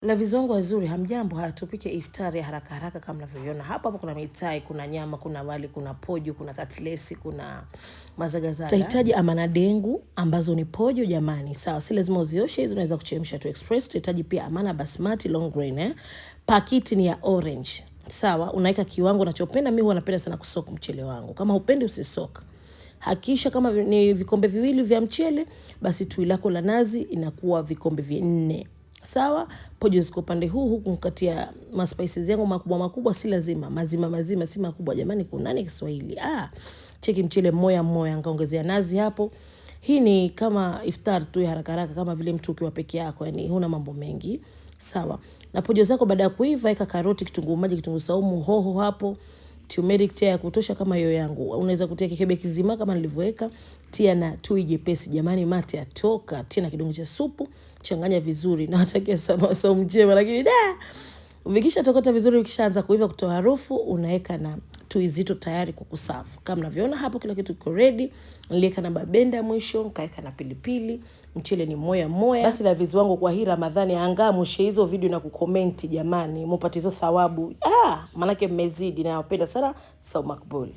Laviz wangu wazuri, hamjambo. Tupike iftari ya haraka haraka kama mnavyoiona. Hapa kuna mitai, kuna nyama, kuna wali, kuna pojo, kuna katlesi, kuna mazagazaga. Tutahitaji amana dengu ambazo ni pojo jamani. Sawa, si lazima uzioshe, hizo unaweza kuchemsha tu express. Tutahitaji pia amana basmati long grain Pakiti ni ya orange. Sawa, unaweka kiwango unachopenda. Mimi huwa napenda sana kusoka mchele wangu. Kama hupendi usisoka. Hakisha kama ni vikombe viwili vya mchele, basi tui lako la nazi inakuwa vikombe 4. Sawa, pojo ziko pande huku mkatia maspices yangu makubwa si lazima mazima si makubwa jamani, kunani Kiswahili. Cheki mchele moya ngaongezea nazi hapo. Hii ni kama iftar tu ya haraka haraka, kama vile mtu ukiwa peke yako, yani huna mambo mengi. Sawa, na pojo zako baada ya kuiva weka karoti, kitunguu maji, kitunguu saumu, hoho hapo, turmeric tea ya kutosha kama hiyo yangu. Unaweza kutia kikebe kizima kama nilivyoweka. Tia na tui jepesi jamani, mate atoka. Tia na kidonge cha supu, changanya vizuri. Na watakia saumu njema, lakini vikisha tokota vizuri, vikishaanza kuiva kutoa harufu, unaweka na tui zito tayari kwa kusafu. Kama mnavyoona hapo kila kitu kiko ready. Niliweka na babenda mwisho, nikaweka na pilipili. Mchele ni moya. Basi Laviz wangu, kwa hii Ramadhani mushe hizo video na kukomenti jamani, mpate hizo thawabu. Manake mmezidi na napenda sana. Saumu makbul.